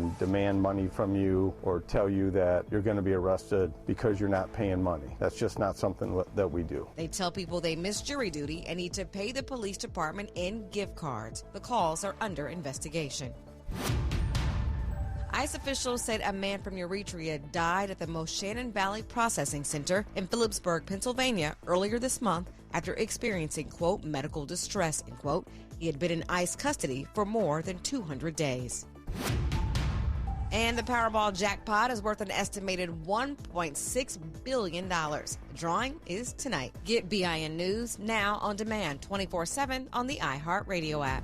and demand money from you or tell you that you're going to be arrested because you're not paying money. That's just not something that we do. They tell people they miss jury duty and need to pay the police department in gift cards. The calls are under investigation. ICE officials said a man from Eritrea died at the Moshannon Valley Processing Center in Phillipsburg, Pennsylvania, earlier this month after experiencing, quote, medical distress, end quote. He had been in ICE custody for more than 200 days. And the Powerball jackpot is worth an estimated $1.6 billion. The drawing is tonight. Get BIN News now on demand 24/7 on the iHeartRadio app.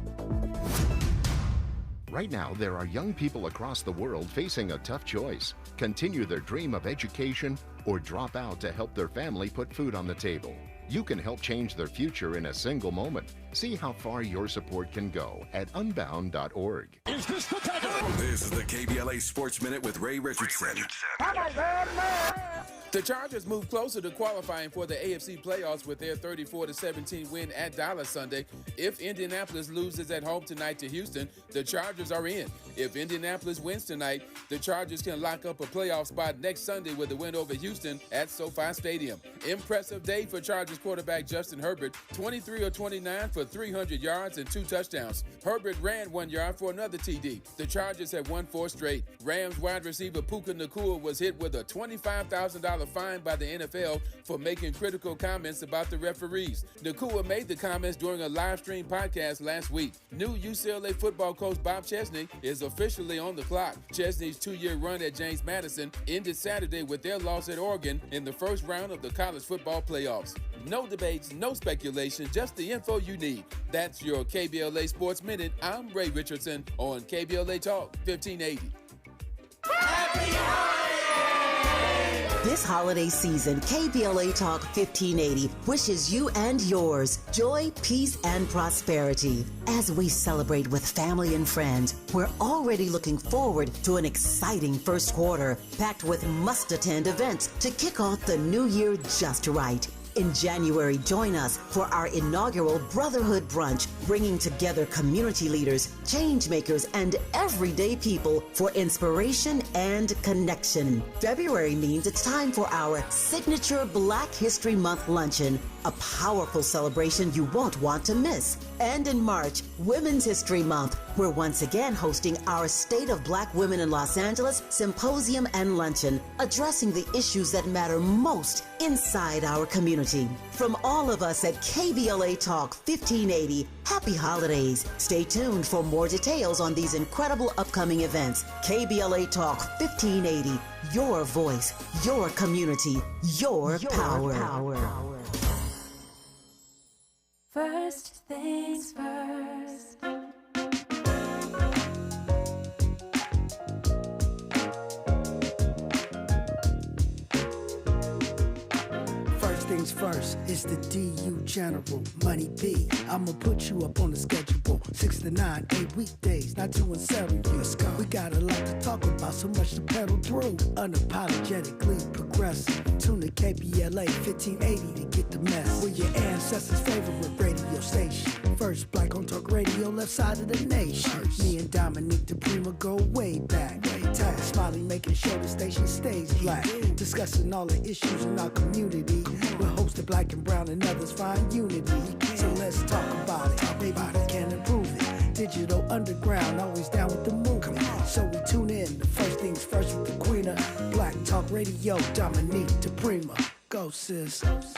Right now, there are young people across the world facing a tough choice. Continue their dream of education or drop out to help their family put food on the table. You can help change their future in a single moment. See how far your support can go at unbound.org. Is this the This is the KBLA Sports Minute with Ray Richardson. The Chargers move closer to qualifying for the AFC playoffs with their 34-17 win at Dallas Sunday. If Indianapolis loses at home tonight to Houston, the Chargers are in. If Indianapolis wins tonight, the Chargers can lock up a playoff spot next Sunday with a win over Houston at SoFi Stadium. Impressive day for Chargers quarterback Justin Herbert, 23 of 29 for 300 yards and 2 touchdowns. Herbert ran 1 yard for another TD. The Chargers have won 4 straight. Rams wide receiver Puka Nacua was hit with a $25,000 fine by the NFL for making critical comments about the referees. Nacua made the comments during a live stream podcast last week. New UCLA football coach Bob Chesney is officially on the clock. Chesney's 2-year run at James Madison ended Saturday with their loss at Oregon in the first round of the college football playoffs. No debates, no speculation, just the info you need. That's your KBLA Sports Minute. I'm Ray Richardson on KBLA Talk 1580. Happy holidays! This holiday season, KBLA Talk 1580 wishes you and yours joy, peace, and prosperity. As we celebrate with family and friends, we're already looking forward to an exciting first quarter, packed with must-attend events to kick off the new year just right. In January, join us for our inaugural Brotherhood Brunch, bringing together community leaders, change makers, and everyday people for inspiration and connection. February means it's time for our signature Black History Month luncheon, a powerful celebration you won't want to miss. And in March, Women's History Month, we're once again hosting our State of Black Women in Los Angeles Symposium and Luncheon, addressing the issues that matter most inside our community. From all of us at KBLA Talk 1580, happy holidays. Stay tuned for more details on these incredible upcoming events. KBLA Talk 1580, your voice, your community, your power. First things first. First things first, it's the DU General, Money B. I'ma put you up on the schedule, 6 to 9, 8 weekdays, not 2 and 7. Let's go. We got a lot to talk about, so much to pedal through. Unapologetically progressive. Tune to KBLA 1580 to get the mess. We're your ancestors' favorite radio station. First black on talk radio, left side of the nation. Me and Dominique DePrima go way back. Smiley making sure the station stays black. Discussing all the issues in our community. We're hosted black and brown and others find unity. So let's talk about it. Maybe we can improve it. Digital underground, always down with the movement. So we tune in. The first things first with the queen of Black Talk Radio, Dominique DePrima. Go sis. First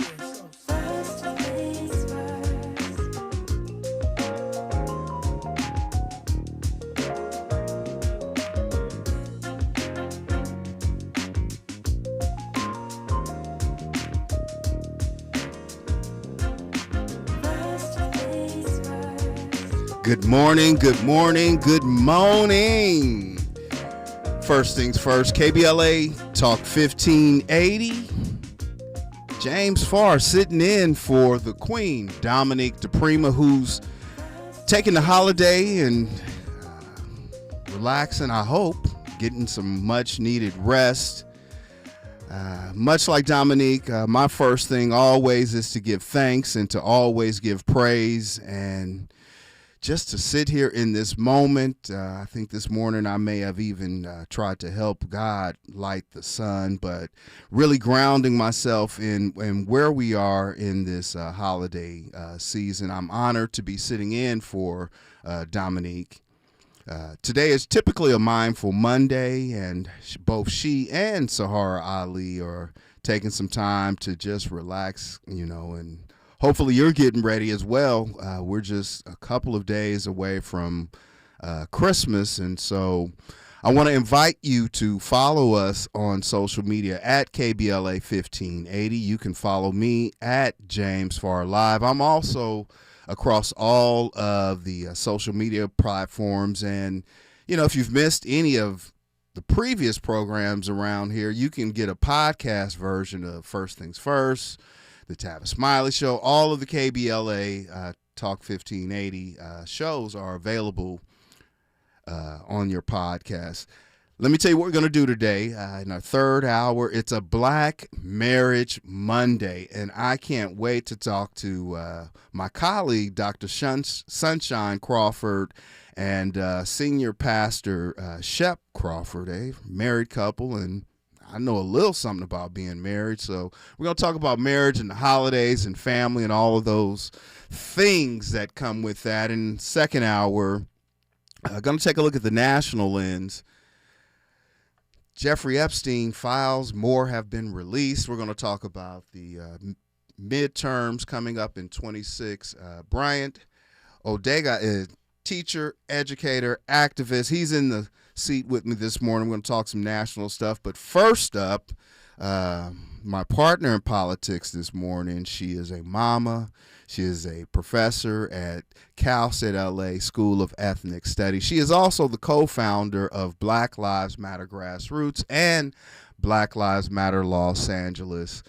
things first. Good morning, good morning, good morning. First things first, KBLA Talk 1580. James Farr sitting in for the Queen, Dominique DePrima, who's taking the holiday and relaxing, I hope, getting some much needed rest. Much like Dominique, my first thing always is to give thanks and to always give praise and just to sit here in this moment. I think this morning I may have even tried to help God light the sun, but really grounding myself in where we are in this holiday season. I'm honored to be sitting in for Dominique. Today is typically a Mindful Monday, and both she and Sahara Ali are taking some time to just relax, and hopefully you're getting ready as well. We're just a couple of days away from Christmas, and so I want to invite you to follow us on social media at KBLA 1580. You can follow me at James Farr Live. I'm also across all of the social media platforms, and if you've missed any of the previous programs around here, you can get a podcast version of First Things First, the Tavis Smiley Show. All of the KBLA Talk 1580 shows are available on your podcast. Let me tell you what we're going to do today. In our third hour, it's a Black Marriage Monday, and I can't wait to talk to my colleague, Dr. Sunshine Crawford, and Senior Pastor Shep Crawford, a married couple, and I know a little something about being married. So we're going to talk about marriage and the holidays and family and all of those things that come with that. In the second hour, going to take a look at the national lens. Jeffrey Epstein files, more have been released. We're going to talk about the midterms coming up in 26. Bryant Odega is teacher, educator, activist. He's in the seat with me this morning. We're going to talk some national stuff. But first up, my partner in politics this morning, she is a mama. She is a professor at Cal State LA School of Ethnic Studies. She is also the co-founder of Black Lives Matter Grassroots and Black Lives Matter Los Angeles.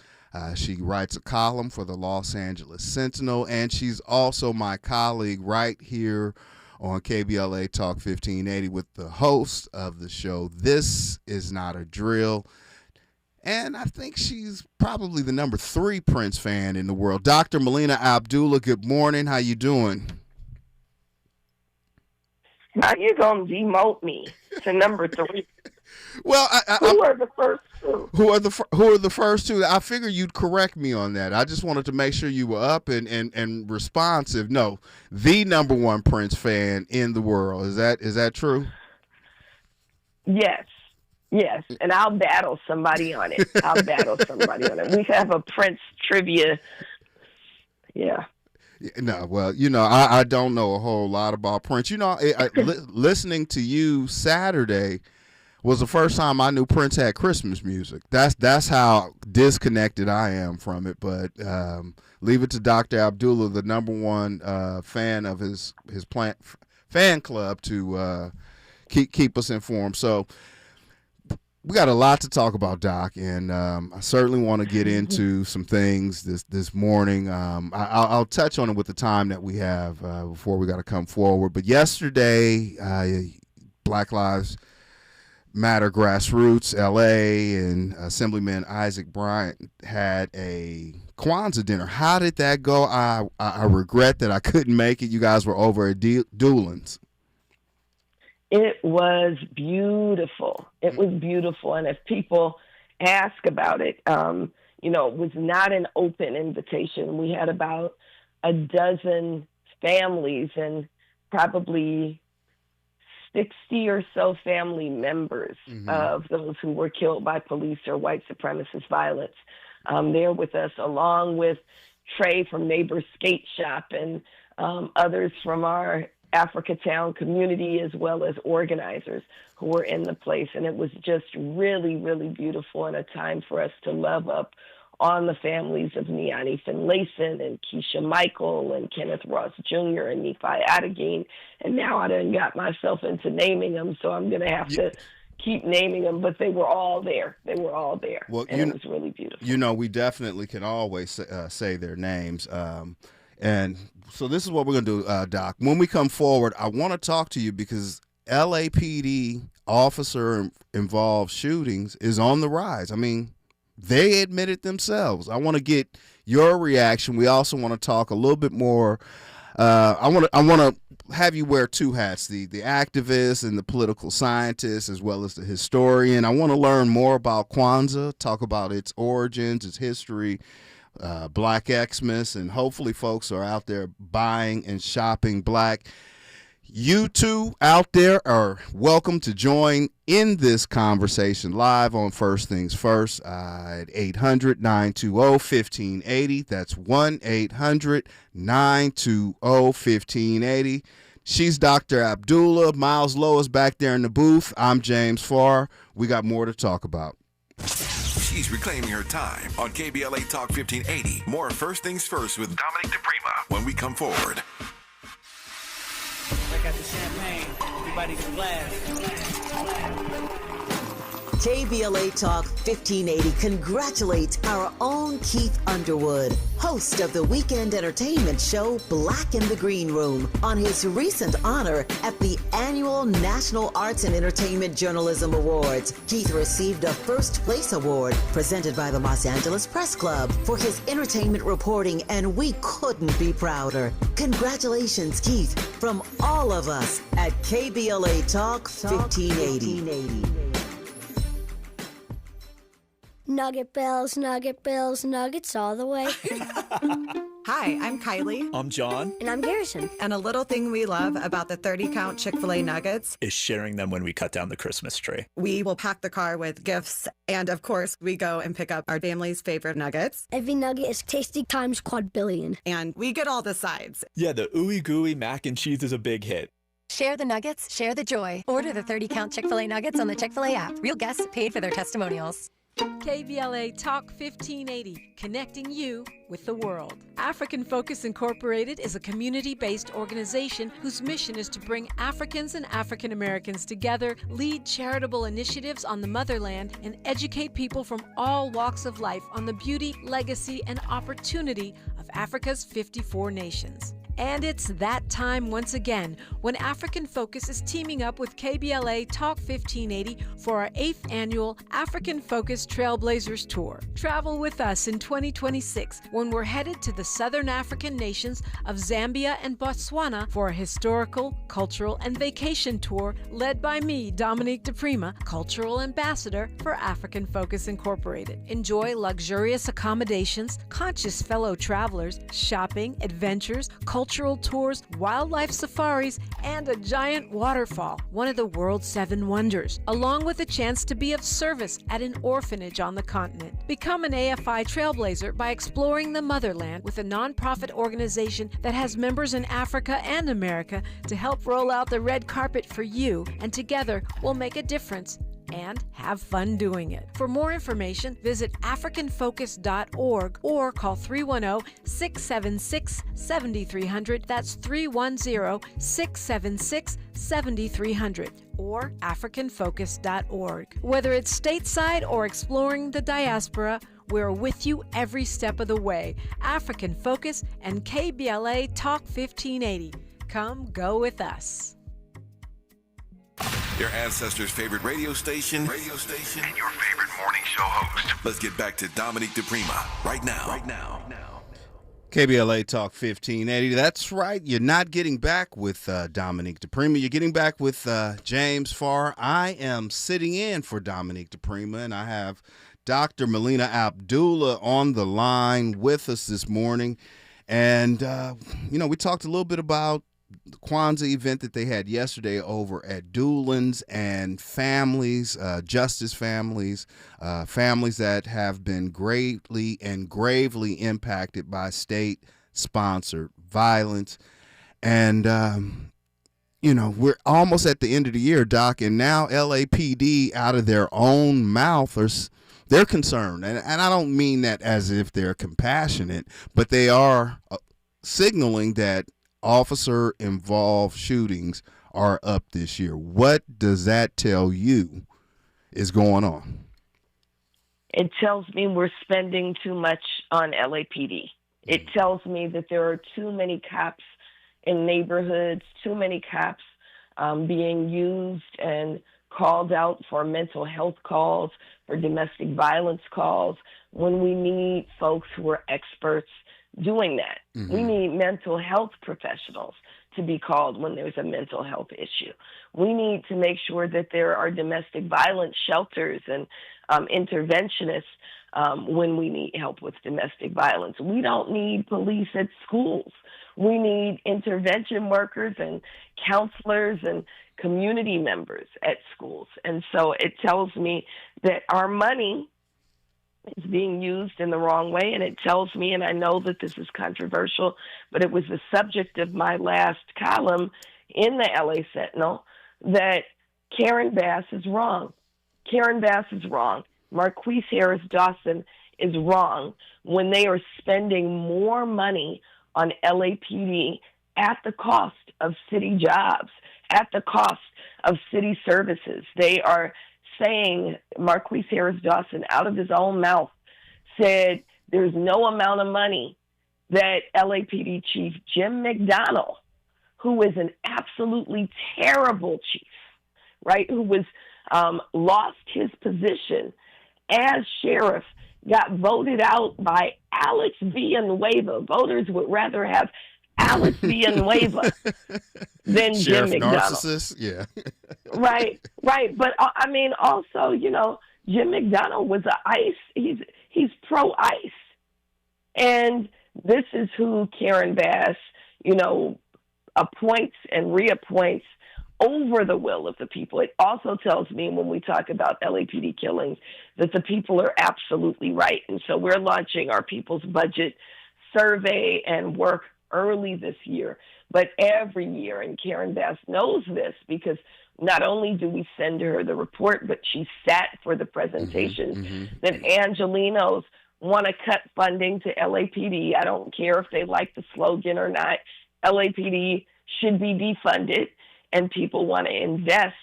She writes a column for the Los Angeles Sentinel, and she's also my colleague right here on KBLA Talk 1580 with the host of the show, This Is Not a Drill. And I think she's probably the number 3 Prince fan in the world. Dr. Melina Abdullah, good morning. How you doing? How you going to demote me to number 3? Well, who are the first two? Who are the first two? I figure you'd correct me on that. I just wanted to make sure you were up and responsive. No, the number 1 Prince fan in the world. Is that true? Yes. Yes, and I'll battle somebody on it. We have a Prince trivia. Yeah. No, well, I don't know a whole lot about Prince. Listening to you Saturday was the first time I knew Prince had Christmas music. That's how disconnected I am from it. But leave it to Dr. Abdullah, the number 1 fan of his fan club, to keep us informed. So we got a lot to talk about, Doc, and I certainly want to get into some things this morning. I'll touch on it with the time that we have before we got to come forward. But yesterday, Black Lives Matter Grassroots LA and Assemblyman Isaac Bryant had a Kwanzaa dinner. How did that go? I regret that I couldn't make it. You guys were over at Doolin's. It was beautiful. It was beautiful. And if people ask about it, it was not an open invitation. We had about a dozen families and probably 60 or so family members of those who were killed by police or white supremacist violence. There with us, along with Trey from Neighbor's Skate Shop and others from our Africatown community, as well as organizers who were in the place. And it was just really, really beautiful, and a time for us to love up on the families of Niani Finlayson and Keisha Michael and Kenneth Ross Jr. and Nephi Adegean. And now I done got myself into naming them, so I'm going to have to keep naming them, but they were all there. Well, and it was really beautiful. We definitely can always say their names. And so this is what we're going to do, Doc. When we come forward, I want to talk to you because LAPD officer-involved shootings is on the rise. I mean, they admit it themselves. I want to get your reaction. We also want to talk a little bit more I want to have you wear two hats: the activist and the political scientist, as well as the historian. I want to learn more about Kwanzaa, talk about its origins, its history, Black Xmas, and hopefully folks are out there buying and shopping Black. You two out there are welcome to join in this conversation live on First Things First at 800-920-1580. That's 1-800-920-1580. She's Dr. Abdullah. Miles Lois back there in the booth. I'm James Farr. We got more to talk about. She's reclaiming her time on KBLA Talk 1580. More First Things First with Dominic DePrima when we come forward. Break out the champagne. Everybody get a glass. KBLA Talk 1580 congratulates our own Keith Underwood, host of the weekend entertainment show Black in the Green Room, on his recent honor at the annual National Arts and Entertainment Journalism Awards. Keith received a first place award presented by the Los Angeles Press Club for his entertainment reporting, and we couldn't be prouder. Congratulations, Keith, from all of us at KBLA Talk 1580. Nugget bells, nuggets all the way. Hi, I'm Kylie. I'm John. And I'm Garrison. And a little thing we love about the 30-count Chick-fil-A nuggets is sharing them when we cut down the Christmas tree. We will pack the car with gifts. And of course, we go and pick up our family's favorite nuggets. Every nugget is tasty times quadrillion. And we get all the sides. Yeah, the ooey gooey mac and cheese is a big hit. Share the nuggets, share the joy. Order the 30-count Chick-fil-A nuggets on the Chick-fil-A app. Real guests paid for their testimonials. KBLA Talk 1580, connecting you with the world. African Focus Incorporated is a community-based organization whose mission is to bring Africans and African Americans together, lead charitable initiatives on the motherland, and educate people from all walks of life on the beauty, legacy, and opportunity of Africa's 54 nations. And it's that time once again when African Focus is teaming up with KBLA Talk 1580 for our 8th annual African Focus Trailblazers Tour. Travel with us in 2026 when we're headed to the southern African nations of Zambia and Botswana for a historical, cultural, and vacation tour led by me, Dominique DePrima, Cultural Ambassador for African Focus Incorporated. Enjoy luxurious accommodations, conscious fellow travelers, shopping, adventures, cultural tours, wildlife safaris, and a giant waterfall, one of the world's 7 wonders, along with a chance to be of service at an orphanage on the continent. Become an AFI trailblazer by exploring the motherland with a nonprofit organization that has members in Africa and America to help roll out the red carpet for you, and together we'll make a difference and have fun doing it. For more information, visit africanfocus.org or call 310-676-7300. That's 310-676-7300 or africanfocus.org. Whether it's stateside or exploring the diaspora, we're with you every step of the way. African Focus and KBLA Talk 1580. Come go with us. Your ancestors' favorite radio station, and your favorite morning show host. Let's get back to Dominique DePrima right now. KBLA Talk 1580. That's right. You're not getting back with Dominique DePrima. You're getting back with James Farr. I am sitting in for Dominique DePrima, and I have Dr. Melina Abdullah on the line with us this morning. And, we talked a little bit about the Kwanzaa event that they had yesterday over at Doolin's, and families, justice families, families that have been greatly and gravely impacted by state-sponsored violence. And, we're almost at the end of the year, Doc, and now LAPD out of their own mouth they're concerned. And I don't mean that as if they're compassionate, but they are signaling that officer-involved shootings are up this year. What does that tell you is going on? It tells me we're spending too much on LAPD. It tells me that there are too many cops in neighborhoods, too many cops being used and called out for mental health calls, for domestic violence calls, when we need folks who are experts doing that. We need mental health professionals to be called when there's a mental health issue. We need to make sure that there are domestic violence shelters and interventionists when we need help with domestic violence. We don't need police at schools. We need intervention workers and counselors and community members at schools. And so it tells me that our money is being used in the wrong way, and it tells me, and I know that this is controversial, but it was the subject of my last column in the LA Sentinel, that Karen Bass is wrong. Karen Bass is wrong. Marquise Harris Dawson is wrong when they are spending more money on LAPD at the cost of city jobs, at the cost of city services. They are saying, Marquise Harris Dawson, out of his own mouth, said there's no amount of money that LAPD Chief Jim McDonnell, who is an absolutely terrible chief, right, who was lost his position as sheriff, got voted out by Alex Villanueva. Voters would rather have Alex Villanueva than Sheriff Jim McDonnell. Narcissist, yeah. Right. But I mean, also, Jim McDonnell was he's pro-ICE. And this is who Karen Bass, appoints and reappoints over the will of the people. It also tells me when we talk about LAPD killings that the people are absolutely right. And so we're launching our People's Budget survey and work early this year, but every year. And Karen Bass knows this because not only do we send her the report, but she sat for the presentations that Angelenos want to cut funding to LAPD. I don't care if they like the slogan or not. LAPD should be defunded, and people want to invest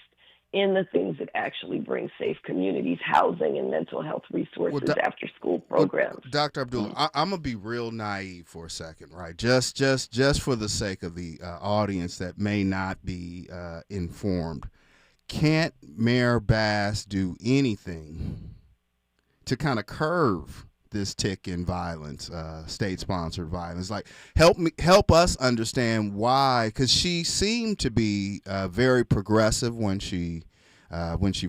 in the things that actually bring safe communities, housing, and mental health resources, after school programs. Dr. Abdullah, I'm gonna be real naive for a second, right? Just for the sake of the audience that may not be informed, can't Mayor Bass do anything to kind of curb this tick in violence, state-sponsored violence? Like, help us understand why, because she seemed to be very progressive when she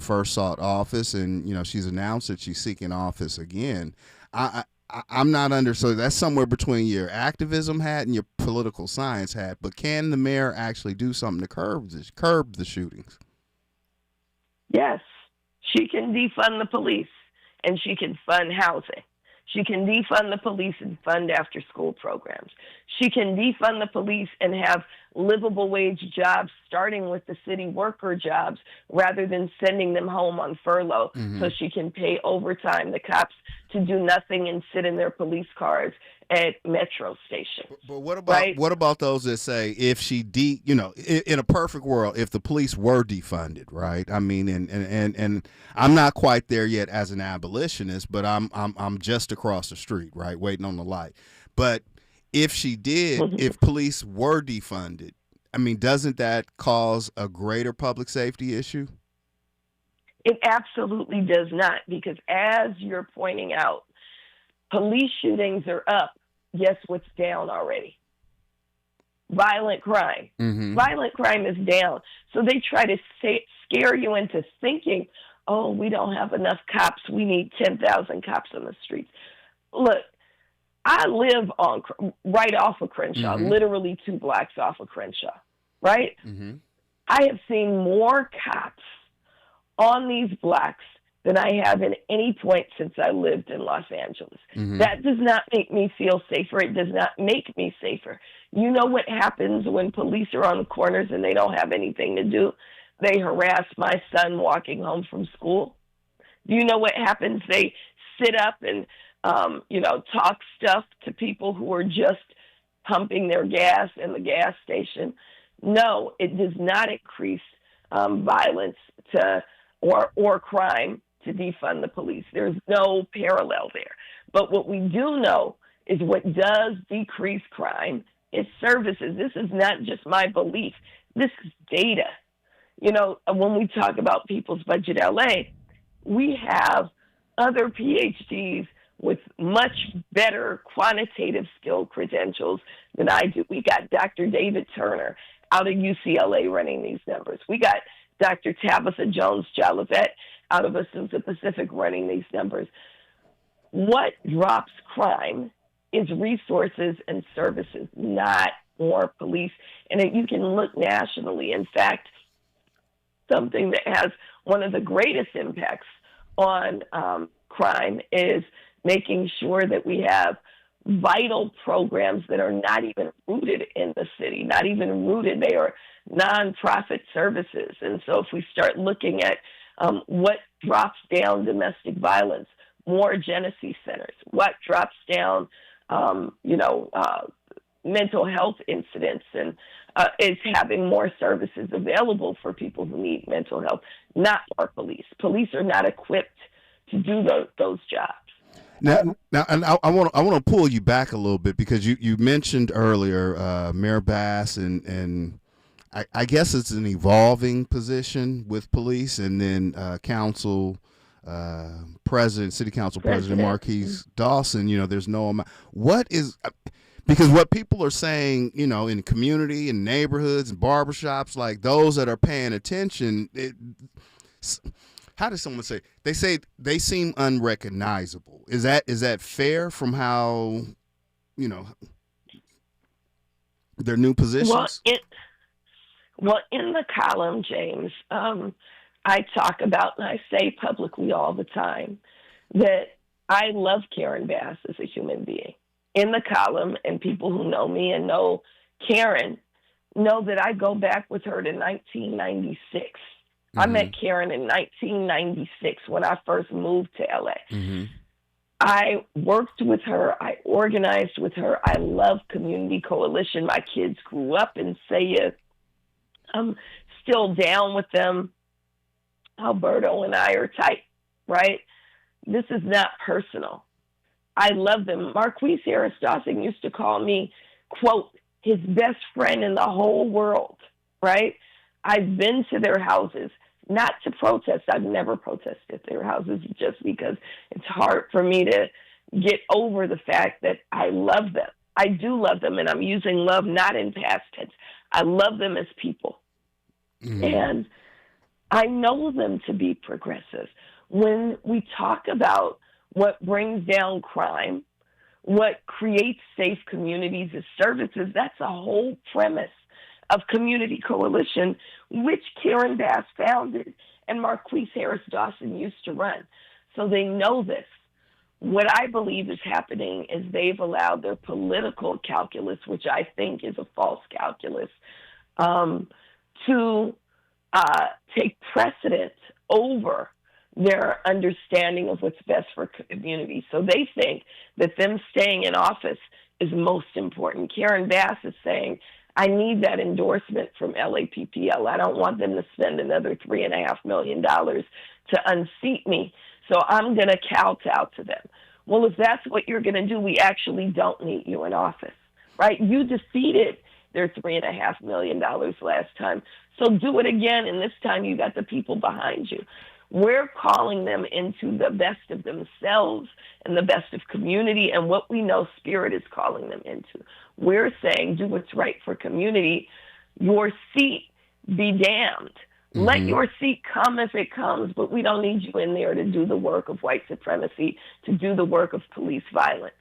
first sought office, and she's announced that she's seeking office again. I'm not so that's somewhere between your activism hat and your political science hat. But can the mayor actually do something to curb the shootings? Yes, she can defund the police, and she can fund housing. She can defund the police and fund after-school programs. She can defund the police and have livable wage jobs, starting with the city worker jobs, rather than sending them home on furlough. So she can pay overtime the cops to do nothing and sit in their police cars at metro stations. But what about those that say, if she in a perfect world, if the police were defunded, right? I mean, and I'm not quite there yet as an abolitionist, but I'm just across the street, right, waiting on the light. But if she did, if police were defunded, I mean, doesn't that cause a greater public safety issue? It absolutely does not, because as you're pointing out, police shootings are up. Guess what's down already? Violent crime. Violent crime is down. So they try to scare you into thinking, oh, we don't have enough cops. We need 10,000 cops on the streets. Look, I live right off of Crenshaw, literally 2 blocks off of Crenshaw, right? I have seen more cops on these blocks than I have in any point since I lived in Los Angeles. That does not make me feel safer. It does not make me safer. You know what happens when police are on the corners and they don't have anything to do? They harass my son walking home from school. Do you know what happens? They sit up and, talk stuff to people who are just pumping their gas in the gas station. No, it does not increase violence or crime to defund the police. There's no parallel there. But what we do know is what does decrease crime is services. This is not just my belief. This is data. When we talk about People's Budget LA, we have other PhDs with much better quantitative skill credentials than I do. We got Dr. David Turner out of UCLA running these numbers. We got Dr. Tabitha Jones-Jolivet out of Azusa Pacific running these numbers. What drops crime is resources and services, not more police. And you can look nationally. In fact, something that has one of the greatest impacts on crime is making sure that we have vital programs that are not even rooted in the city, not even rooted. They are nonprofit services. And so if we start looking at what drops down domestic violence, more Genesee centers, what drops down, mental health incidents, and is having more services available for people who need mental health, not more police. Police are not equipped to do those jobs. Now, and I want to pull you back a little bit because you mentioned earlier Mayor Bass, and I guess it's an evolving position with police, and then City Council President Marquise Dawson. There's no amount. Because what people are saying, in community and neighborhoods and barbershops, like those that are paying attention, how does someone say? They say they seem unrecognizable. Is that fair from how, their new positions? Well, in the column, James, I talk about, and I say publicly all the time, that I love Karen Bass as a human being. In the column, and people who know me and know Karen know that I go back with her to 1996. I met Karen in 1996 when I first moved to LA. I worked with her. I organized with her. I love Community Coalition. My kids grew up in Sayah. I'm still down with them. Alberto and I are tight, right? This is not personal. I love them. Marquise Harris Dawson used to call me, quote, his best friend in the whole world, right? I've been to their houses, not to protest. I've never protested at their houses just because it's hard for me to get over the fact that I love them. I do love them, and I'm using love not in past tense. I love them as people. And I know them to be progressive. When we talk about what brings down crime, what creates safe communities as services, that's a whole premise of Community Coalition, which Karen Bass founded and Marquise Harris Dawson used to run. So they know this. What I believe is happening is they've allowed their political calculus, which I think is a false calculus, to take precedence over their understanding of what's best for communities. So they think that them staying in office is most important. Karen Bass is saying, I need that endorsement from LAPPL. I don't want them to spend another $3.5 million to unseat me, so I'm going to kowtow to them. Well, if that's what you're going to do, we actually don't need you in office, right? You defeated their $3.5 million last time, so do it again, and this time you got the people behind you. We're calling them into the best of themselves and the best of community and what we know Spirit is calling them into. We're saying, do what's right for community. Your seat be damned. Let your seat come if it comes, but we don't need you in there to do the work of white supremacy, to do the work of police violence.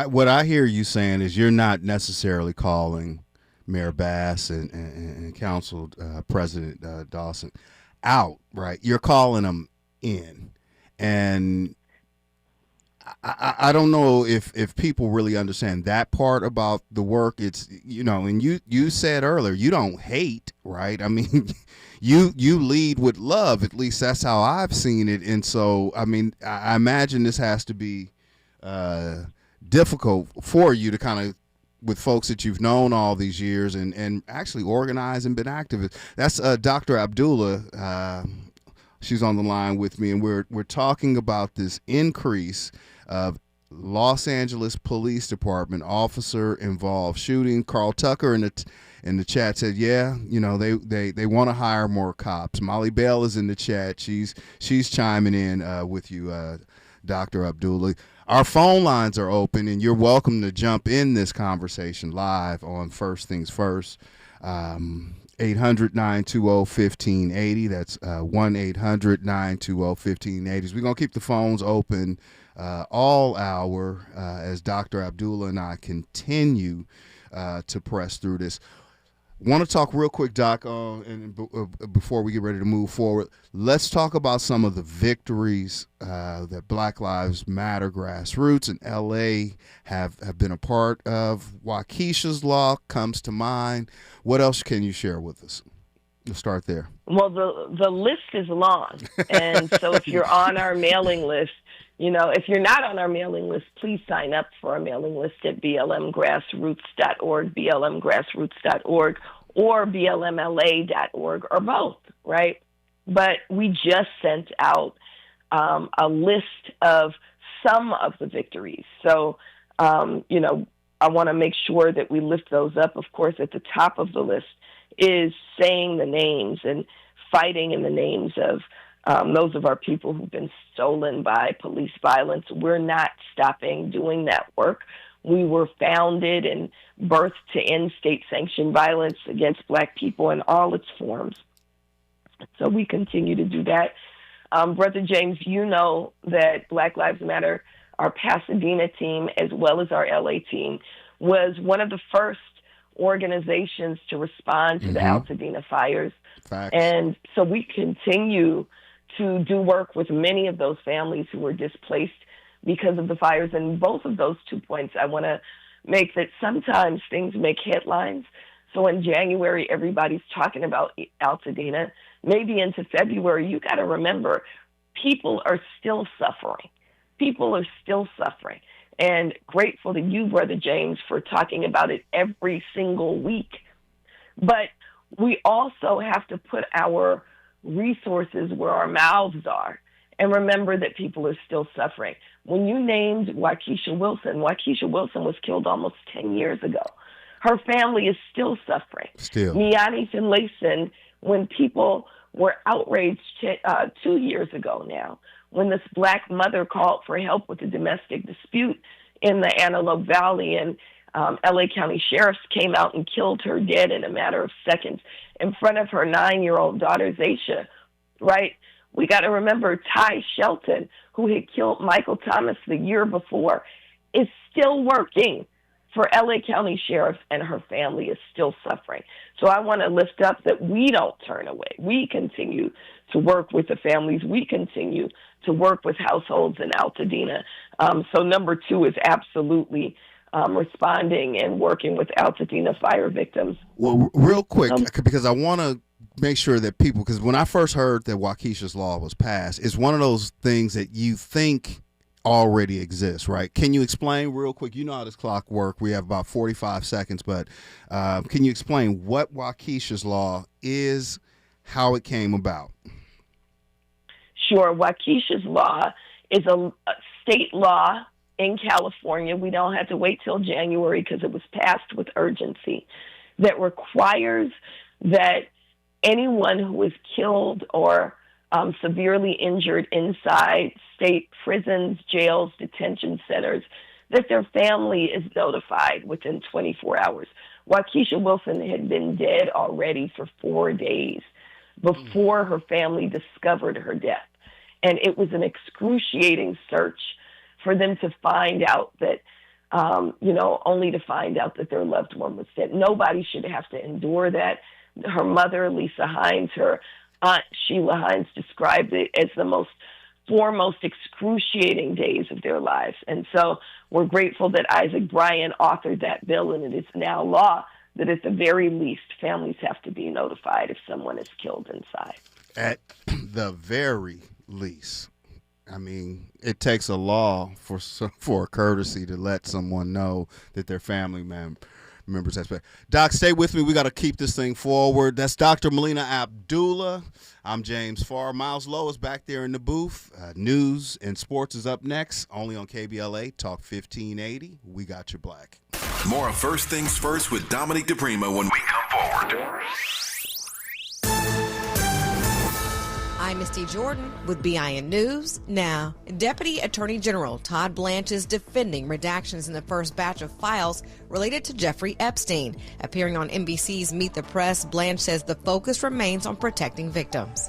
What I hear you saying is you're not necessarily calling Mayor Bass and Council President Dawson out, right? You're calling them in. And I don't know if people really understand that part about the work. It's, and you said earlier, you don't hate, right? I mean, you lead with love. At least that's how I've seen it. And so, I mean, I imagine this has to be difficult for you to kind of, with folks that you've known all these years and actually organize and been active. That's Dr. Abdullah. She's on the line with me, and we're talking about this increase of Los Angeles Police Department officer-involved shooting. Carl Tucker in the chat said, yeah, they want to hire more cops. Molly Bell is in the chat. She's chiming in with you, Dr. Abdullah. Our phone lines are open, and you're welcome to jump in this conversation live on First Things First. 800-920-1580. That's 1-800-920-1580. We're going to keep the phones open all hour as Dr. Abdullah and I continue to press through this. Want to talk real quick, Doc, before we get ready to move forward. Let's talk about some of the victories that Black Lives Matter grassroots in L.A. have been a part of. Waukesha's Law comes to mind. What else can you share with us? We'll start there. Well, the list is long. And so if you're on our mailing list, if you're not on our mailing list, please sign up for our mailing list at blmgrassroots.org, blmgrassroots.org, or blmla.org, or both, right? But we just sent out a list of some of the victories. So, I want to make sure that we lift those up. Of course, at the top of the list is saying the names and fighting in the names of those of our people who've been stolen by police violence. We're not stopping doing that work. We were founded and birthed to end state-sanctioned violence against Black people in all its forms. So we continue to do that. Brother James, you know that Black Lives Matter, our Pasadena team, as well as our LA team, was one of the first organizations to respond to the Altadena fires. Facts. And so we continue to do work with many of those families who were displaced because of the fires. And both of those 2 points, I want to make that sometimes things make headlines. So in January, everybody's talking about Altadena. Maybe into February, you got to remember, people are still suffering. People are still suffering. And grateful to you, Brother James, for talking about it every single week. But we also have to put our resources where our mouths are and remember that people are still suffering. When you named Waukesha Wilson was killed almost 10 years ago. Her family is still suffering. Still. Niani Finlayson, when people were outraged 2 years ago now, when this Black mother called for help with a domestic dispute in the Antelope Valley, and LA County sheriffs came out and killed her dead in a matter of seconds in front of her 9-year-old daughter, Zaisha, right? We got to remember Ty Shelton, who had killed Michael Thomas the year before, is still working for LA County sheriffs, and her family is still suffering. So I want to lift up that we don't turn away. We continue to work with the families. We continue to work with households in Altadena. So number 2 is absolutely responding and working with Altadena fire victims. Well, real quick, because I want to make sure that people, because when I first heard that Waukesha's Law was passed, it's one of those things that you think already exists, right? Can you explain real quick? You know how this clock works. We have about 45 seconds, but can you explain what Waukesha's Law is, how it came about? Sure. Waukesha's Law is a state law in California. We don't have to wait till January because it was passed with urgency, that requires that anyone who is killed or severely injured inside state prisons, jails, detention centers, that their family is notified within 24 hours. Waukesha Wilson had been dead already for 4 days before her family discovered her death. And it was an excruciating search for them to find out that, only to find out that their loved one was dead. Nobody should have to endure that. Her mother, Lisa Hines, her aunt, Sheila Hines, described it as the foremost excruciating days of their lives. And so we're grateful that Isaac Bryan authored that bill, and it is now law that at the very least, families have to be notified if someone is killed inside. At the very least. I mean, it takes a law for a courtesy to let someone know that their family members have. Doc, stay with me. We got to keep this thing forward. That's Dr. Melina Abdullah. I'm James Farr. Miles Lowe is back there in the booth. News and sports is up next, only on KBLA Talk 1580. We got your black. More of First Things First with Dominique DePrima when we come forward. I'm Misty Jordan with BIN News Now. Deputy Attorney General Todd Blanche is defending redactions in the first batch of files related to Jeffrey Epstein. Appearing on NBC's Meet the Press, Blanche says the focus remains on protecting victims.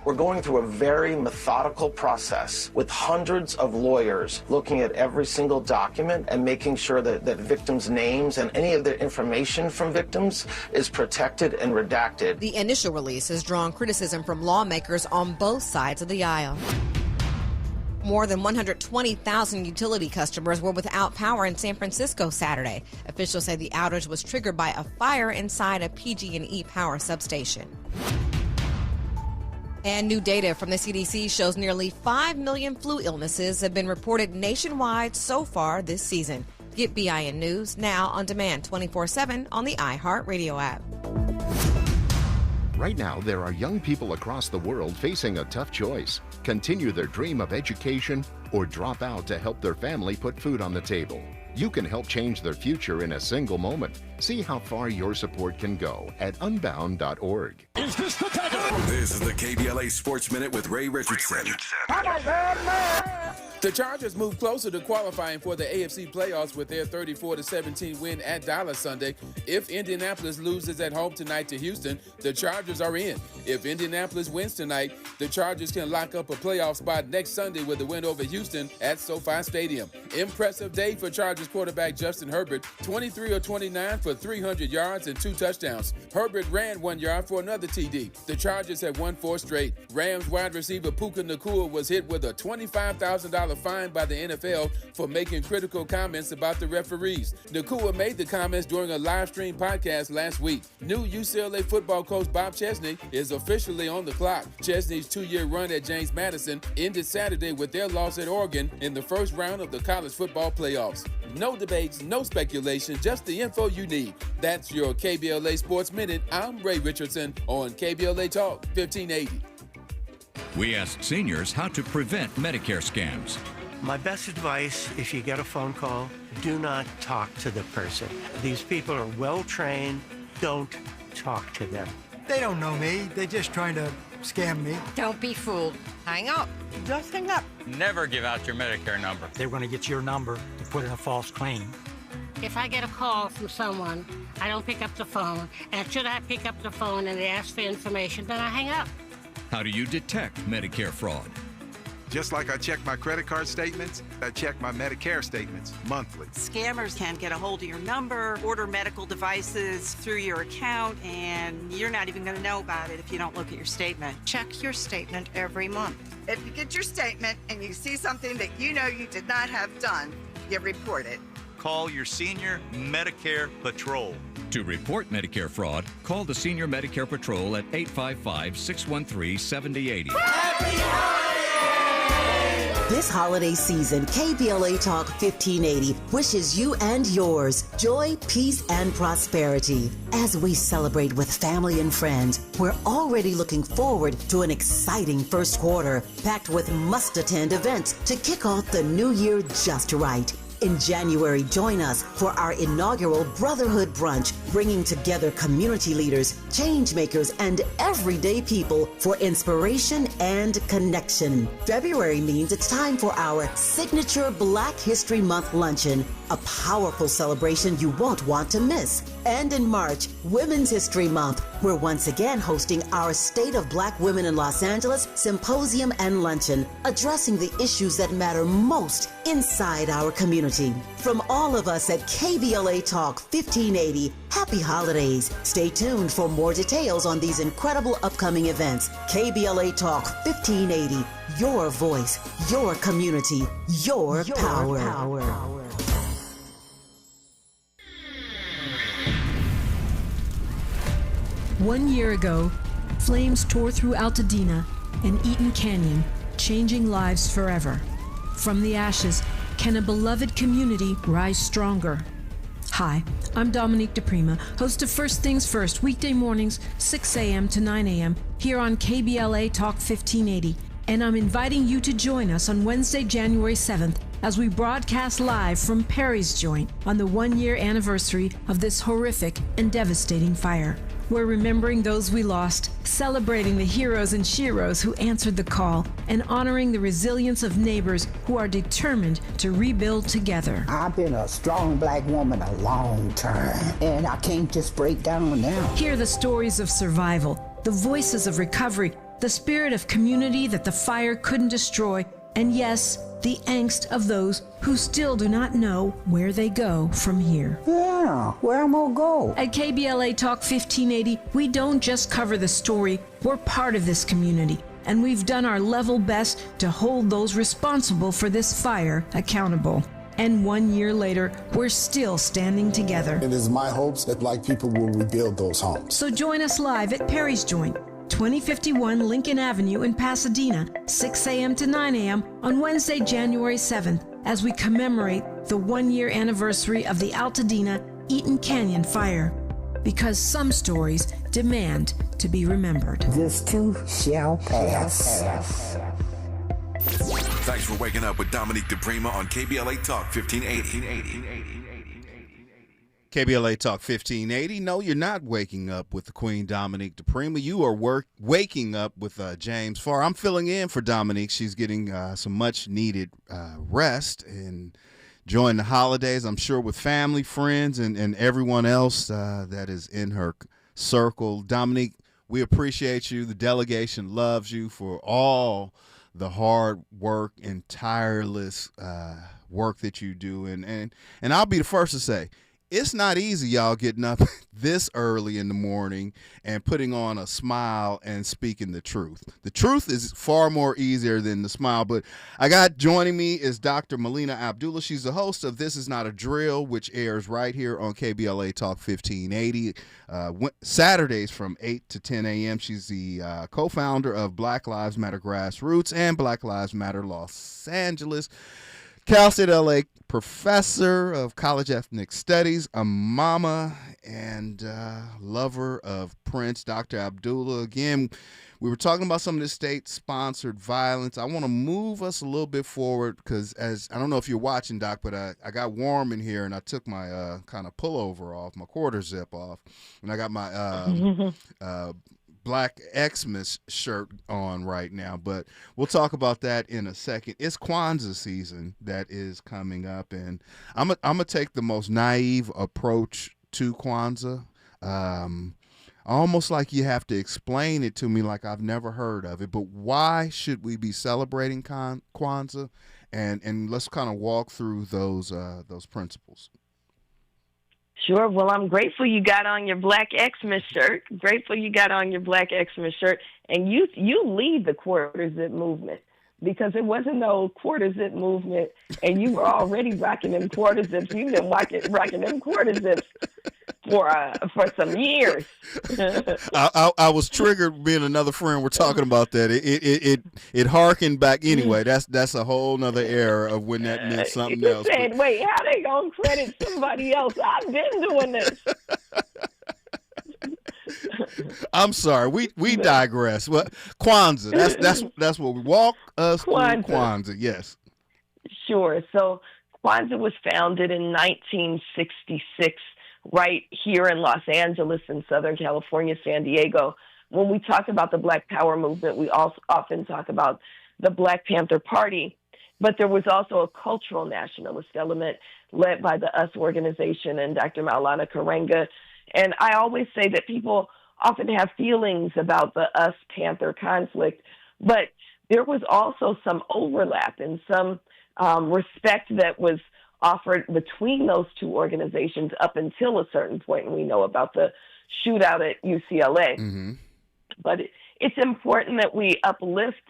We're going through a very methodical process with hundreds of lawyers looking at every single document and making sure that victims' names and any of the information from victims is protected and redacted. The initial release has drawn criticism from lawmakers on both sides of the aisle. More than 120,000 utility customers were without power in San Francisco Saturday. Officials say the outage was triggered by a fire inside a PG&E power substation. And new data from the CDC shows nearly 5 million flu illnesses have been reported nationwide so far this season. Get BIN News Now on demand 24/7 on the iHeartRadio app. Right now, there are young people across the world facing a tough choice. Continue their dream of education or drop out to help their family put food on the table. You can help change their future in a single moment. See how far your support can go at unbound.org. This is the KBLA Sports Minute with Ray Richardson. The Chargers move closer to qualifying for the AFC playoffs with their 34-17 win at Dallas Sunday. If Indianapolis loses at home tonight to Houston, the Chargers are in. If Indianapolis wins tonight, the Chargers can lock up a playoff spot next Sunday with a win over Houston at SoFi Stadium. Impressive day for Chargers quarterback Justin Herbert, 23 of 29 for 300 yards and 2 touchdowns. Herbert ran 1 yard for another TD. The Chargers have won 4 straight. Rams wide receiver Puka Nacua was hit with a $25,000 fine by the NFL for making critical comments about the referees. Nacua made the comments during a live stream podcast last week. New UCLA football coach Bob Chesney is officially on the clock. Chesney's 2-year run at James Madison ended Saturday with their loss at Oregon in the first round of the college football playoffs. No debates, no speculation, just the info you need. That's your KBLA Sports Minute. I'm Ray Richardson on KBLA Talk 1580. We asked seniors how to prevent Medicare scams. My best advice, if you get a phone call, do not talk to the person. These people are well trained. Don't talk to them. They don't know me. They're just trying to scam me. Don't be fooled. Hang up. Just hang up. Never give out your Medicare number. They're going to get your number to put in a false claim. If I get a call from someone, I don't pick up the phone. And should I pick up the phone and they ask for information, then I hang up. How do you detect Medicare fraud? Just like I check my credit card statements, I check my Medicare statements monthly. Scammers can get a hold of your number, order medical devices through your account, and you're not even going to know about it if you don't look at your statement. Check your statement every month. If you get your statement and you see something that you know you did not have done, you report it. Call your senior Medicare Patrol. To report Medicare fraud, call the Senior Medicare Patrol at 855-613-7080. This holiday season, KBLA Talk 1580 wishes you and yours joy, peace, and prosperity. As we celebrate with family and friends, we're already looking forward to an exciting first quarter, packed with must-attend events to kick off the new year just right. In January, join us for our inaugural Brotherhood Brunch, bringing together community leaders, change makers, and everyday people for inspiration and connection. February means it's time for our signature Black History Month luncheon, a powerful celebration you won't want to miss. And in March, Women's History Month, we're once again hosting our State of Black Women in Los Angeles Symposium and Luncheon, addressing the issues that matter most inside our community. From all of us at KBLA Talk 1580, happy holidays. Stay tuned for more details on these incredible upcoming events. KBLA Talk 1580, your voice, your community, your power. 1 year ago, flames tore through Altadena and Eaton Canyon, changing lives forever. From the ashes, can a beloved community rise stronger? Hi, I'm Dominique DePrima, host of First Things First, weekday mornings, 6 a.m. to 9 a.m., here on KBLA Talk 1580. And I'm inviting you to join us on Wednesday, January 7th, as we broadcast live from Perry's Joint on the 1-year anniversary of this horrific and devastating fire. We're remembering those we lost, celebrating the heroes and sheroes who answered the call, and honoring the resilience of neighbors who are determined to rebuild together. I've been a strong black woman a long time, and I can't just break down now. Hear the stories of survival, the voices of recovery, the spirit of community that the fire couldn't destroy, and yes, the angst of those who still do not know where they go from here. Yeah, where am I go? At KBLA Talk 1580, we don't just cover the story, we're part of this community, and we've done our level best to hold those responsible for this fire accountable. And 1 year later, we're still standing together. It is my hopes that black people will rebuild those homes. So join us live at Perry's Joint, 2051 Lincoln Avenue in Pasadena, 6 a.m. to 9 a.m. on Wednesday, January 7th, as we commemorate the 1 year anniversary of the Altadena Eaton Canyon fire. Because some stories demand to be remembered. This too shall pass. Thanks for waking up with Dominique DePrima on KBLA Talk 1580. KBLA Talk 1580. No, you're not waking up with the Queen Dominique DePrima. You are waking up with James Farr. I'm filling in for Dominique. She's getting some much-needed rest and enjoying the holidays, I'm sure, with family, friends, and everyone else that is in her circle. Dominique, we appreciate you. The delegation loves you for all the hard work and tireless work that you do. And I'll be the first to say, it's not easy, y'all, getting up this early in the morning and putting on a smile and speaking the truth. The truth is far more easier than the smile. But joining me is Dr. Melina Abdullah. She's the host of This Is Not a Drill, which airs right here on KBLA Talk 1580, Saturdays from 8 to 10 a.m. She's the co-founder of Black Lives Matter Grassroots and Black Lives Matter Los Angeles. Cal State LA professor of college ethnic studies, a mama and lover of Prince, Dr. Abdullah. Again, we were talking about some of the state-sponsored violence. I want to move us a little bit forward because, as I don't know if you're watching, Doc, but I got warm in here and I took my kind of pullover off, my quarter zip off, and I got my Black Xmas shirt on right now, but we'll talk about that in a second. It's Kwanzaa season that is coming up, and I'm gonna take the most naive approach to Kwanzaa. Almost like you have to explain it to me like I've never heard of it. But why should we be celebrating Kwanzaa? And let's kind of walk through those principles. Sure. Well, I'm grateful you got on your Black Xmas shirt. Grateful you got on your Black Xmas shirt. And you lead the quarter zip movement, because it wasn't no quarter zip movement, and you were already rocking them quarter zips. You've been rocking them quarter zips for some years. I was triggered. Me and another friend were talking about that. It harkened back anyway. That's a whole nother era of when that meant something else. Said, wait, how they gonna credit somebody else? I've been doing this. I'm sorry. We digress. Well, Kwanzaa. That's what we walk us through. Kwanzaa. Yes. Sure. So Kwanzaa was founded in 1966. Right here in Los Angeles, in Southern California, San Diego. When we talk about the Black Power movement, we also often talk about the Black Panther Party, but there was also a cultural nationalist element led by the US organization and Dr. Maulana Karenga. And I always say that people often have feelings about the US-Panther conflict, but there was also some overlap and some respect that was offered between those two organizations up until a certain point, and we know about the shootout at UCLA. Mm-hmm. But it's important that we uplift,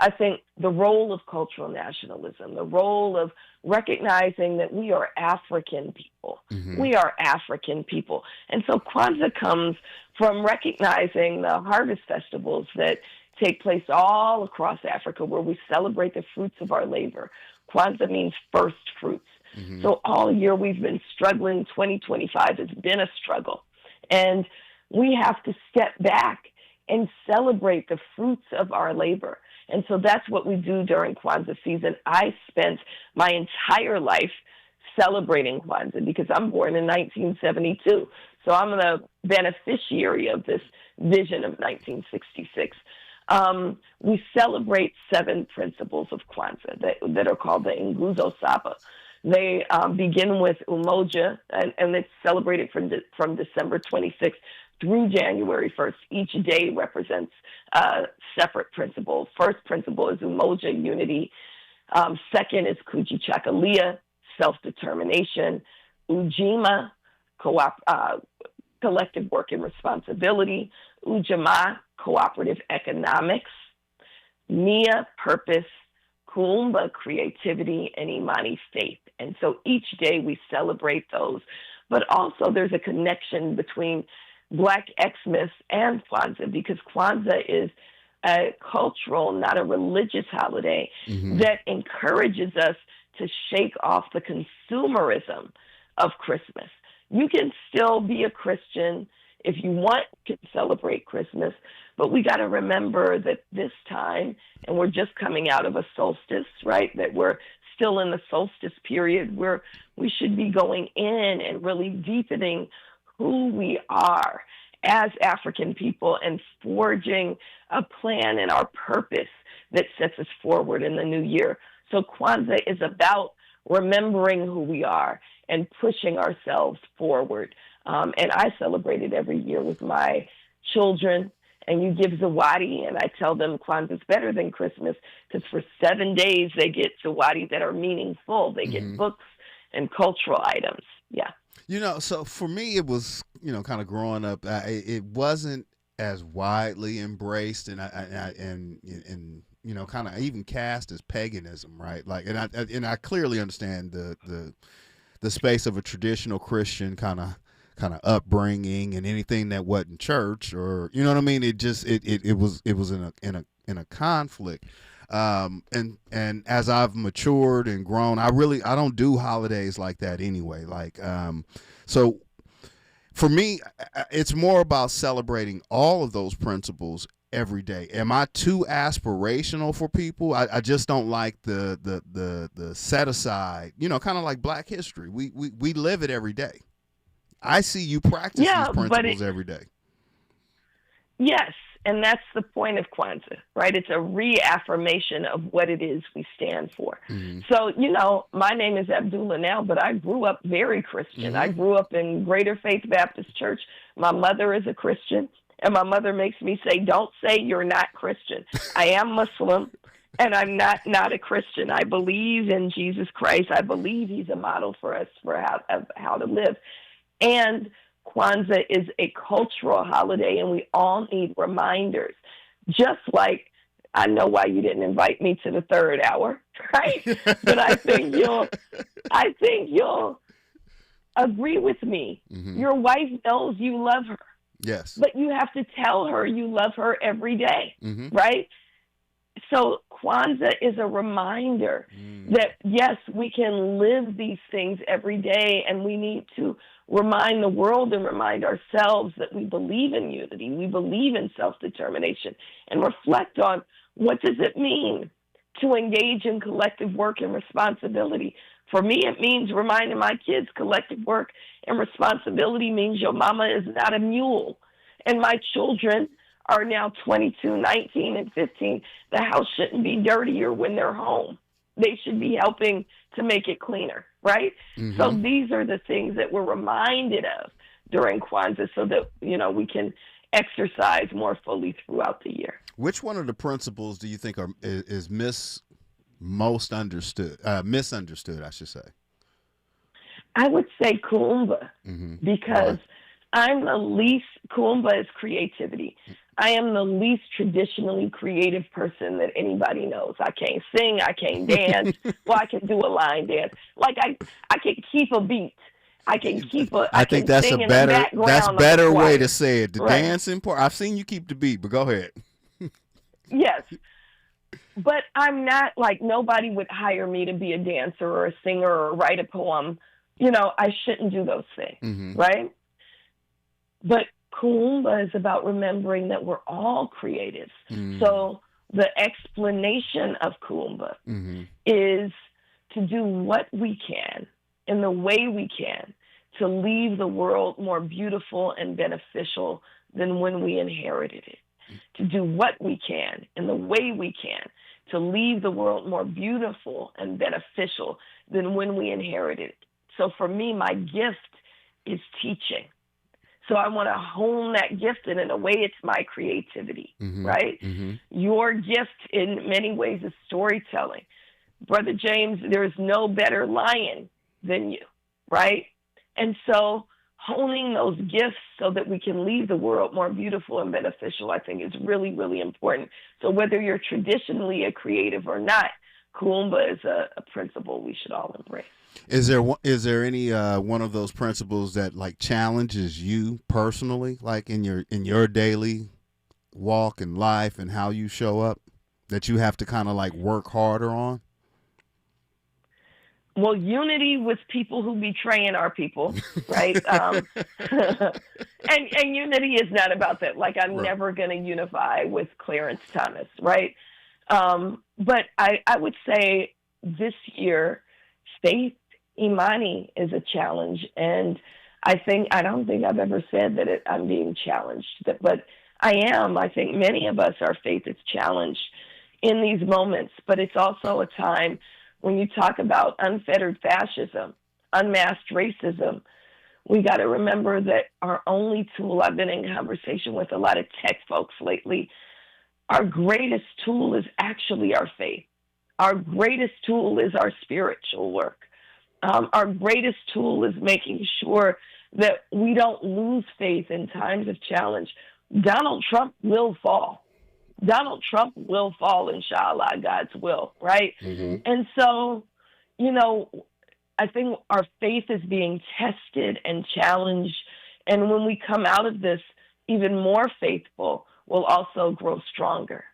I think, the role of cultural nationalism, the role of recognizing that we are African people. Mm-hmm. We are African people. And so Kwanzaa comes from recognizing the harvest festivals that take place all across Africa, where we celebrate the fruits of our labor. Kwanzaa means first fruits. Mm-hmm. So all year we've been struggling. 2025 has been a struggle. And we have to step back and celebrate the fruits of our labor. And so that's what we do during Kwanzaa season. I spent my entire life celebrating Kwanzaa because I'm born in 1972. So I'm the beneficiary of this vision of 1966. We celebrate 7 principles of Kwanzaa that are called the Nguzo Saba. They begin with Umoja, and it's celebrated from December 26th through January 1st. Each day represents a separate principle. First principle is Umoja, unity. Second is Kujichagulia, self-determination. Ujima, collective work and responsibility. Ujamaa, cooperative economics. Nia, purpose. Kuumba, creativity, and Imani, faith. And so each day we celebrate those. But also there's a connection between Black Xmas and Kwanzaa, because Kwanzaa is a cultural, not a religious holiday that encourages us to shake off the consumerism of Christmas. You can still be a Christian if you want to celebrate Christmas, but we got to remember that this time, and we're just coming out of a solstice, right? That we're still in the solstice period where we should be going in and really deepening who we are as African people and forging a plan and our purpose that sets us forward in the new year. So Kwanzaa is about remembering who we are and pushing ourselves forward. And I celebrate it every year with my children. And you give zawadi, and I tell them Kwanzaa is better than Christmas because for 7 days they get zawadi that are meaningful. They get books and cultural items. Yeah. You know, so for me, it was, you know, kind of growing up, it wasn't as widely embraced and you know, kind of even cast as paganism, right? Like, and I clearly understand the space of a traditional Christian kind of upbringing and anything that wasn't church, or you know what I mean. It just it was in a conflict. And as I've matured and grown, I don't do holidays like that anyway. Like, so for me, it's more about celebrating all of those principles every day. Am I too aspirational for people? I just don't like the set aside, you know, kind of like Black History. We live it every day. I see you practice these principles every day. Yes, and that's the point of Kwanzaa, right? It's a reaffirmation of what it is we stand for. So, you know, my name is Abdullah now, but I grew up very Christian. I grew up in Greater Faith Baptist Church. My mother is a Christian, and my mother makes me say, don't say you're not Christian. I am Muslim, and I'm not a Christian. I believe in Jesus Christ. I believe he's a model for us for how to live. And Kwanzaa is a cultural holiday, and we all need reminders. Just like, I know why you didn't invite me to the third hour, right? But I think you'll agree with me. Your wife knows you love her. Yes. But you have to tell her you love her every day, right? So Kwanzaa is a reminder that, yes, we can live these things every day, and we need to remind the world and remind ourselves that we believe in unity, we believe in self-determination, and reflect on what does it mean to engage in collective work and responsibility. For me, it means reminding my kids collective work and responsibility means your mama is not a mule. And my children are now 22, 19, and 15. The house shouldn't be dirtier when they're home. They should be helping to make it cleaner, right? So these are the things that we're reminded of during Kwanzaa so that, you know, we can exercise more fully throughout the year. Which one of the principles do you think is misunderstood, I should say? I would say Kuumba, because I'm the least, Kuumba is creativity. I am the least traditionally creative person that anybody knows. I can't sing, I can't dance. Well, I can do a line dance. Like I can keep a beat. I can keep a. I think that's a better way to say it. The dancing part. I've seen you keep the beat, but go ahead. Yes. But I'm not like, nobody would hire me to be a dancer or a singer or write a poem. You know, I shouldn't do those things, right? But Kuumba is about remembering that we're all creatives. So the explanation of Kuumba is to do what we can in the way we can to leave the world more beautiful and beneficial than when we inherited it, to do what we can in the way we can to leave the world more beautiful and beneficial than when we inherited it. So for me, my gift is teaching. So I want to hone that gift, and in a way, it's my creativity, right? Your gift in many ways is storytelling. Brother James, there's no better lion than you, right? And so honing those gifts so that we can leave the world more beautiful and beneficial, I think is really, really important. So whether you're traditionally a creative or not, Kuumba is a principle we should all embrace. Is there any one of those principles that like challenges you personally, like in your daily walk and life and how you show up, that you have to kind of like work harder on? Well, unity with people who betraying our people, right? And unity is not about that. Like, I'm never going to unify with Clarence Thomas, right? But I would say this year, faith, Imani, is a challenge. And I don't think I've ever said that I'm being challenged, but I am. I think many of us, our faith is challenged in these moments. But it's also a time when you talk about unfettered fascism, unmasked racism, we got to remember that our only tool, I've been in conversation with a lot of tech folks lately, our greatest tool is actually our faith. Our greatest tool is our spiritual work. Our greatest tool is making sure that we don't lose faith in times of challenge. Donald Trump will fall. Donald Trump will fall, inshallah, God's will, right? And so, I think our faith is being tested and challenged. And when we come out of this even more faithful, we'll also grow stronger.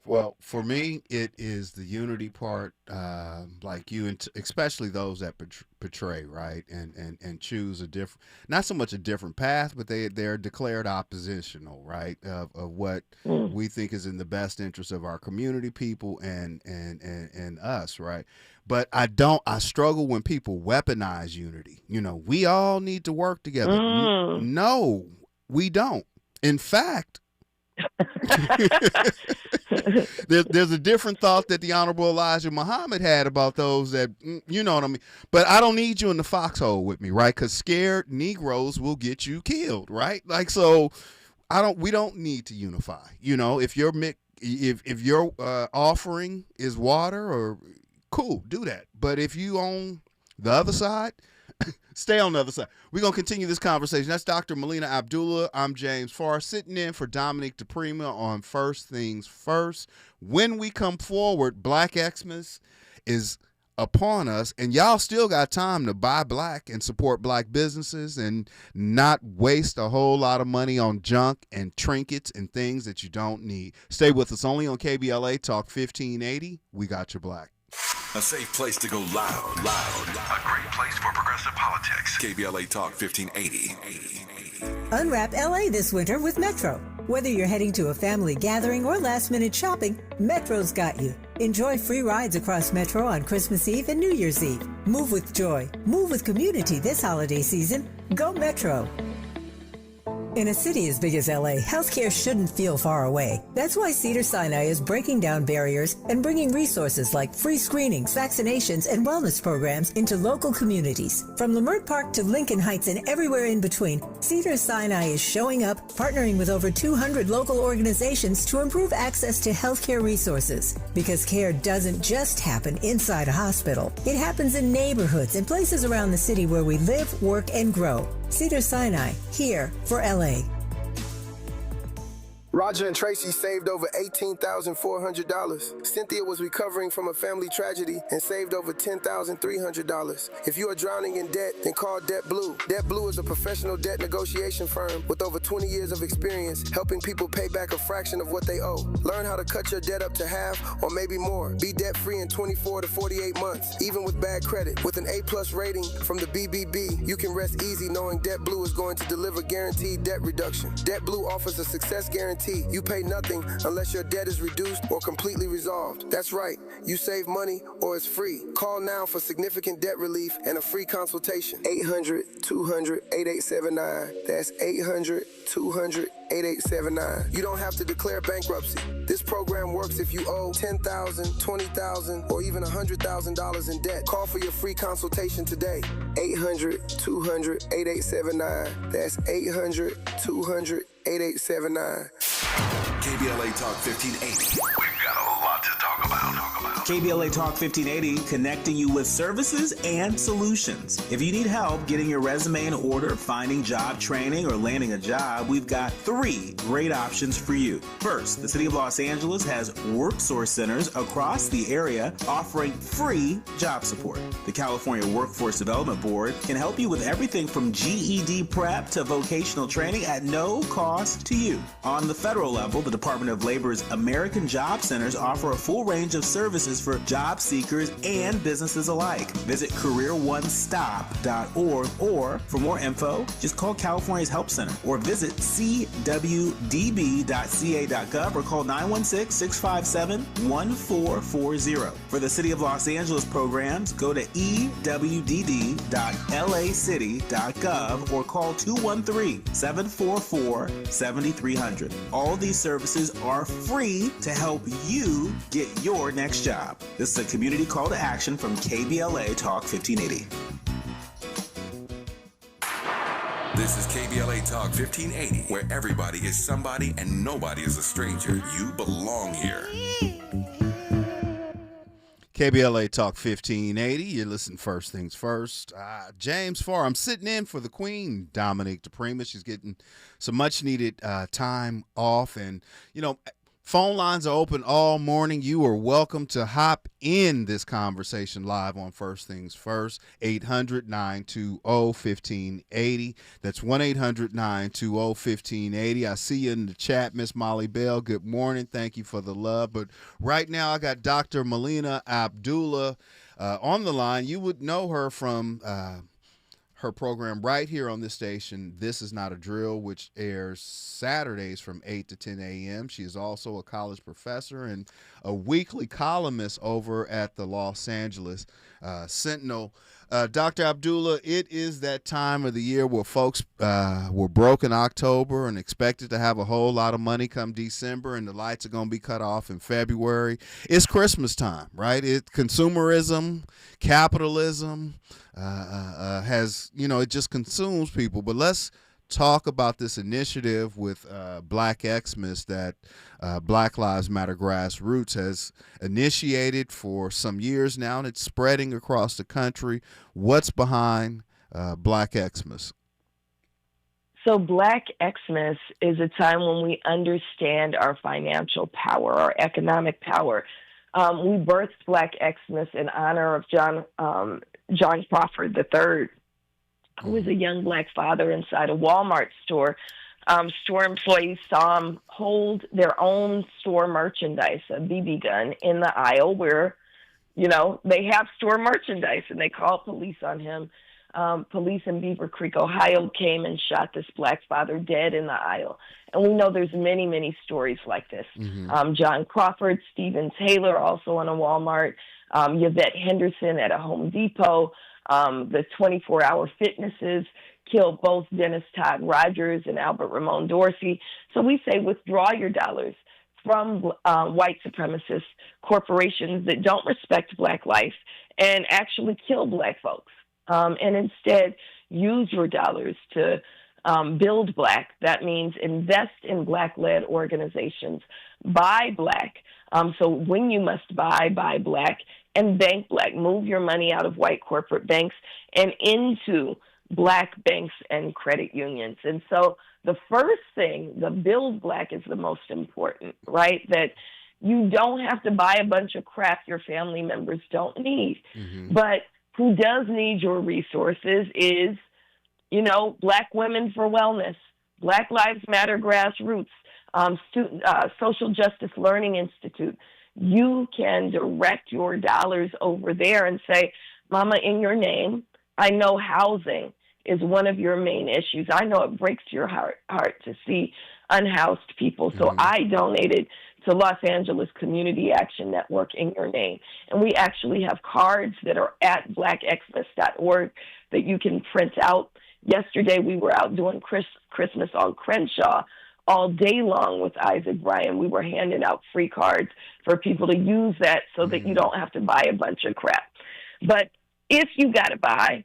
Well, for me, it is the unity part, like you, and especially those that betray, right, and choose a different, not so much a different path, but they're declared oppositional, right, of what we think is in the best interest of our community, people, and us, right. But I struggle when people weaponize unity. We all need to work together. No, we don't. In fact, there's a different thought that the Honorable Elijah Muhammad had about those that, you know what I mean? But I don't need you in the foxhole with me, right? Because scared Negroes will get you killed, right? Like, so we don't need to unify. If your offering is water, or cool, do that. But if you on the other side, stay on the other side. We're going to continue this conversation. That's Dr. Melina Abdullah. I'm James Farr, sitting in for Dominique DePrima on First Things First. When we come forward, Black Xmas is upon us, and y'all still got time to buy black and support black businesses and not waste a whole lot of money on junk and trinkets and things that you don't need. Stay with us only on KBLA Talk 1580. We got your black. A safe place to go loud. A great place for progressive politics. KBLA Talk 1580. Unwrap LA this winter with Metro. Whether you're heading to a family gathering or last-minute shopping, Metro's got you. Enjoy free rides across Metro on Christmas Eve and New Year's Eve. Move with joy. Move with community this holiday season. Go Metro. In a city as big as LA, healthcare shouldn't feel far away. That's why Cedars-Sinai is breaking down barriers and bringing resources like free screenings, vaccinations, and wellness programs into local communities. From Leimert Park to Lincoln Heights and everywhere in between, Cedars-Sinai is showing up, partnering with over 200 local organizations to improve access to healthcare resources. Because care doesn't just happen inside a hospital. It happens in neighborhoods and places around the city where we live, work, and grow. Cedars-Sinai, here for LA. Roger and Tracy saved over $18,400. Cynthia was recovering from a family tragedy and saved over $10,300. If you are drowning in debt, then call Debt Blue. Debt Blue is a professional debt negotiation firm with over 20 years of experience helping people pay back a fraction of what they owe. Learn how to cut your debt up to half or maybe more. Be debt-free in 24 to 48 months, even with bad credit. With an A+ rating from the BBB, you can rest easy knowing Debt Blue is going to deliver guaranteed debt reduction. Debt Blue offers a success guarantee guarantee. You pay nothing unless your debt is reduced or completely resolved. That's right. You save money or it's free. Call now for significant debt relief and a free consultation. 800-200-8879. That's 800-200-8879. You don't have to declare bankruptcy. This program works if you owe $10,000, $20,000, or even $100,000 in debt. Call for your free consultation today. 800-200-8879. That's 800-200-8879. KBLA Talk 1580. We've got a lot to talk about. KBLA Talk 1580, connecting you with services and solutions. If you need help getting your resume in order, finding job training, or landing a job, we've got 3 great options for you. First, the City of Los Angeles has WorkSource centers across the area offering free job support. The California Workforce Development Board can help you with everything from GED prep to vocational training at no cost to you. On the federal level, the Department of Labor's American Job Centers offer a full range of services for job seekers and businesses alike. Visit careeronestop.org, or for more info, just call California's Help Center or visit cwdb.ca.gov or call 916-657-1440. For the City of Los Angeles programs, go to ewdd.lacity.gov or call 213-744-7300. All these services are free to help you get your next job. This is a community call to action from KBLA Talk 1580. This is KBLA Talk 1580, where everybody is somebody and nobody is a stranger. You belong here. KBLA Talk 1580. You're listening First Things First. James Farr. I'm sitting in for the Queen, Dominique DePrima. She's getting some much-needed time off. And, you know, phone lines are open all morning. You are welcome to hop in this conversation live on First Things First. 800-920-1580. That's 1-800-920-1580. I see you in the chat, Miss Molly Bell. Good morning. Thank you for the love. But right now I got Dr. Melina Abdullah on the line. You would know her from her program right here on this station, This Is Not a Drill, which airs Saturdays from 8 to 10 a.m. She is also a college professor and a weekly columnist over at the Los Angeles Sentinel. Dr. Abdullah, it is that time of the year where folks were broke in October and expected to have a whole lot of money come December, and the lights are going to be cut off in February. It's Christmas time, right? Consumerism, capitalism has, it just consumes people. But let's talk about this initiative with Black Xmas that Black Lives Matter Grassroots has initiated for some years now, and it's spreading across the country. What's behind Black Xmas? So Black Xmas is a time when we understand our financial power, our economic power. We birthed Black Xmas in honor of John Crawford III, who was a young Black father inside a Walmart store. Store employees saw him hold their own store merchandise, a BB gun, in the aisle where, they have store merchandise, and they called police on him. Police in Beaver Creek, Ohio, came and shot this Black father dead in the aisle. And we know there's many, many stories like this. Mm-hmm. John Crawford, Stephen Taylor, also in a Walmart, Yvette Henderson at a Home Depot, the 24-hour fitnesses killed both Dennis Todd Rogers and Albert Ramon Dorsey. So we say withdraw your dollars from white supremacist corporations that don't respect Black life and actually kill Black folks. And instead, use your dollars to build Black. That means invest in Black-led organizations. Buy Black. So when you must buy Black and bank Black. Move your money out of white corporate banks and into Black banks and credit unions. And so the first thing, the build Black, is the most important, right? That you don't have to buy a bunch of crap your family members don't need. Mm-hmm. But who does need your resources is, Black Women for Wellness, Black Lives Matter Grassroots, Social Justice Learning Institute. You can direct your dollars over there and say, Mama, in your name, I know housing is one of your main issues. I know it breaks your heart to see unhoused people. So I donated to Los Angeles Community Action Network in your name. And we actually have cards that are at blackxmas.org that you can print out. Yesterday, we were out doing Christmas on Crenshaw all day long with Isaac Bryan. We were handing out free cards for people to use that so that you don't have to buy a bunch of crap. But if you got to buy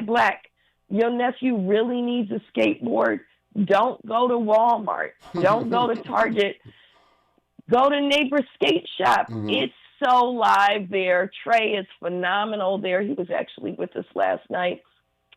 black. Your nephew really needs a skateboard. Don't go to Walmart. Don't go to Target. Go to Neighbor Skate Shop. It's so live there. Trey is phenomenal there. He was actually with us last night.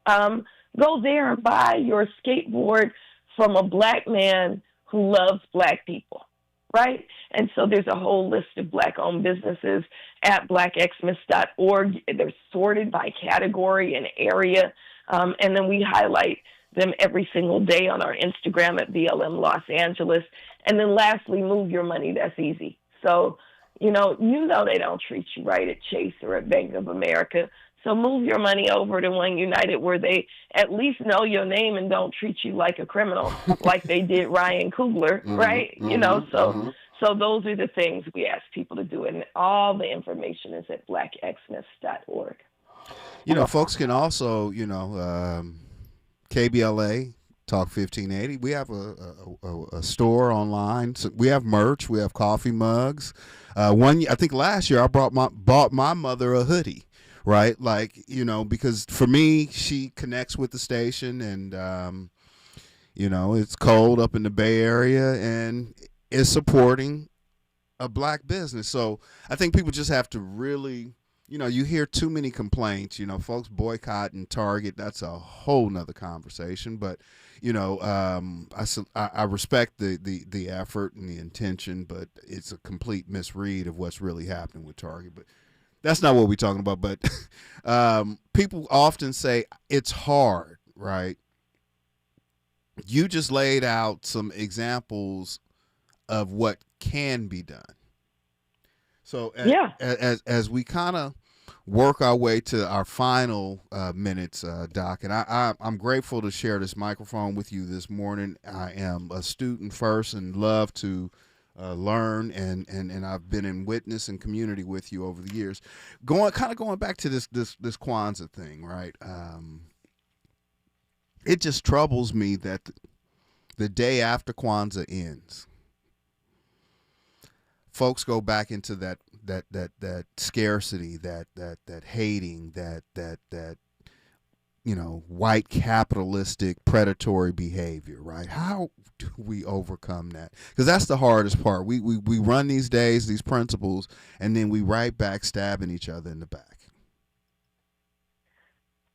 Go there and buy your skateboard from a black man who loves black people, right? And so there's a whole list of black-owned businesses at blackxmas.org. They're sorted by category and area, and then we highlight them every single day on our Instagram at BLM Los Angeles. And then lastly, move your money. That's easy. So, you know they don't treat you right at Chase or at Bank of America. So move your money over to One United where they at least know your name and don't treat you like a criminal like they did Ryan Coogler, right? So those are the things we ask people to do. And all the information is at blackxmas.org. Folks can also, KBLA Talk 1580. We have a store online. So we have merch. We have coffee mugs. I think last year I bought my mother a hoodie. Right, because for me, she connects with the station, and it's cold up in the Bay Area, and is supporting a black business. So I think people just have to really, you hear too many complaints. Folks boycotting Target. That's a whole nother conversation. But I respect the effort and the intention, but it's a complete misread of what's really happening with Target. But that's not what we're talking about, but people often say it's hard, right? You just laid out some examples of what can be done. So as we kind of work our way to our final minutes, Doc, and I'm grateful to share this microphone with you this morning. I am a student first and love to learn, and I've been in witness and community with you over the years. Going back to this Kwanzaa thing, right? It just troubles me that the day after Kwanzaa ends, folks go back into that scarcity, that hating, that white capitalistic predatory behavior, right? How do we overcome that? Because that's the hardest part. We run these days, these principles, and then we right back stabbing each other in the back.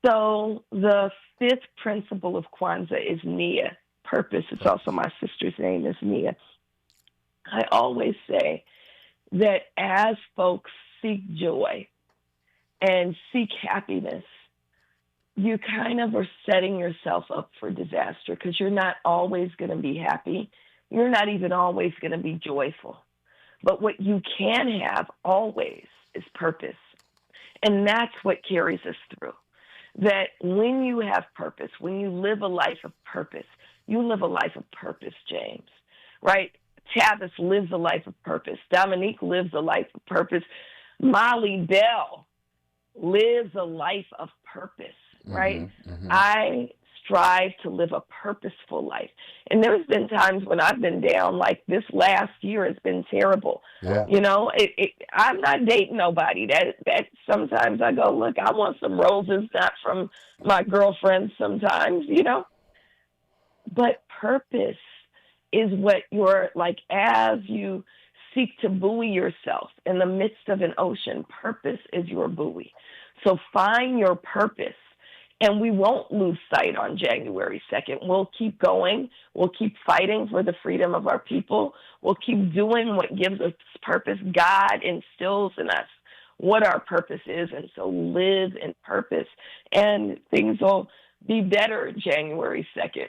So the fifth principle of Kwanzaa is Nia, purpose. It's also my sister's name is Nia. I always say that as folks seek joy and seek happiness, you kind of are setting yourself up for disaster because you're not always going to be happy. You're not even always going to be joyful. But what you can have always is purpose. And that's what carries us through. That when you have purpose, when you live a life of purpose, you live a life of purpose, James, right? Tavis lives a life of purpose. Dominique lives a life of purpose. Molly Bell lives a life of purpose. Right? I strive to live a purposeful life. And there's been times when I've been down, like this last year has been terrible. Yeah. I'm not dating nobody. That sometimes I go, look, I want some roses, not from my girlfriend sometimes, But purpose is what you're like, as you seek to buoy yourself in the midst of an ocean, purpose is your buoy. So find your purpose. And we won't lose sight on January 2nd. We'll keep going. We'll keep fighting for the freedom of our people. We'll keep doing what gives us purpose. God instills in us what our purpose is. And so live in purpose. And things will be better January 2nd.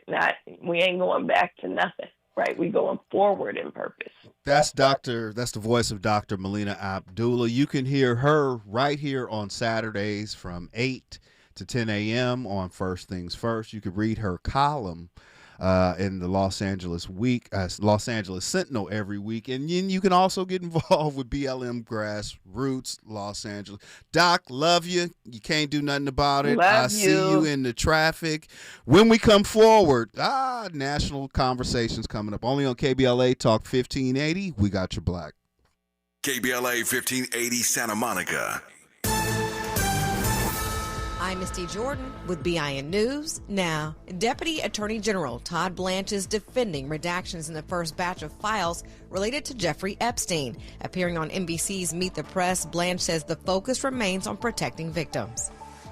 We ain't going back to nothing, right? We going forward in purpose. That's the voice of Dr. Melina Abdullah. You can hear her right here on Saturdays from 8 to 10 a.m. on First Things First. You could read her column in the Los Angeles Sentinel every week. And you can also get involved with BLM Grassroots Los Angeles. Doc, love you. You can't do nothing about it. I see you in the traffic. When we come forward, national conversations coming up. Only on KBLA Talk 1580. We got your black. KBLA 1580 Santa Monica. I'm Misty Jordan with BIN News. Now, Deputy Attorney General Todd Blanche is defending redactions in the first batch of files related to Jeffrey Epstein. Appearing on NBC's Meet the Press, Blanche says the focus remains on protecting victims.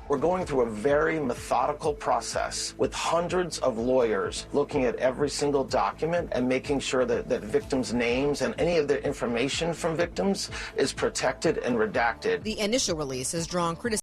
We're going through a very methodical process with hundreds of lawyers looking at every single document and making sure that victims' names and any of the information from victims is protected and redacted. The initial release has drawn criticism